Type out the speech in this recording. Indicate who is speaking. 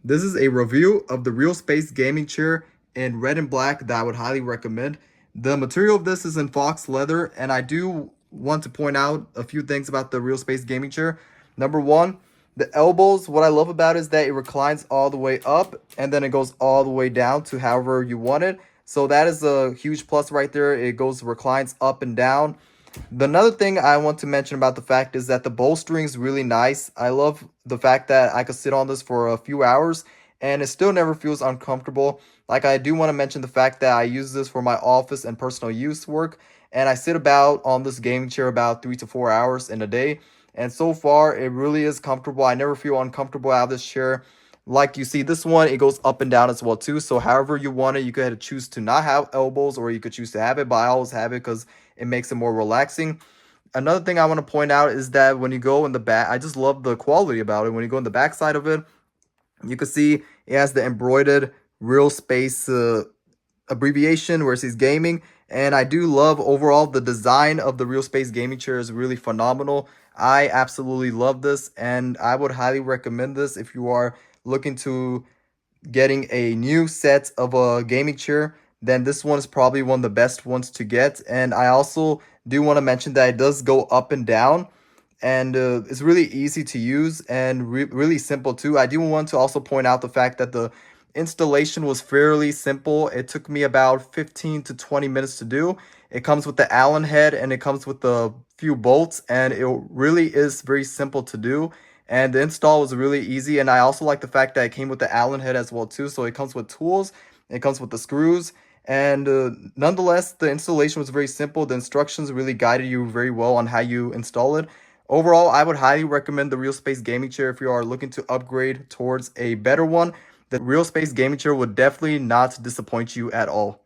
Speaker 1: This is a review of the Realspace Gaming Chair in red and black that I would highly recommend. The material of this is in Faux Leather, and I do want to point out a few things about the Realspace Gaming Chair. Number one, the elbows. What I love about it is that it reclines all the way up, and then it goes all the way down to however you want it. So that is a huge plus right there. It goes reclines up and down. Another thing I want to mention about the fact is that the bolstering is really nice. I love the fact that I could sit on this for a few hours and it still never feels uncomfortable. Like, I do want to mention the fact that I use this for my office and personal use work, and I sit about on this gaming chair about 3 to 4 hours in a day. And so far, it really is comfortable. I never feel uncomfortable out of this chair. Like you see, this one, it goes up and down as well too. So however you want it, you could choose to not have elbows or you could choose to have it, but I always have it because it makes it more relaxing. Another thing I want to point out is that when you go in the back, I just love the quality about it. When you go in the back side of it, you can see it has the embroidered Realspace abbreviation where it says gaming. And I do love overall the design of the Realspace gaming chair is really phenomenal. I absolutely love this, and I would highly recommend this if you are looking to getting a new set of a gaming chair. Then this one is probably one of the best ones to get. And I also do want to mention that it does go up and down, and it's really easy to use and really simple too. I do want to also point out the fact that the installation was fairly simple. It took me about 15 to 20 minutes to do. It comes with the Allen head and it comes with a few bolts, and it really is very simple to do. And the install was really easy, and I also like the fact that it came with the Allen head as well too. So it comes with tools, it comes with the screws, and nonetheless, the installation was very simple. The instructions really guided you very well on how you install it. Overall, I would highly recommend the Realspace Gaming Chair if you are looking to upgrade towards a better one. The Realspace Gaming Chair would definitely not disappoint you at all.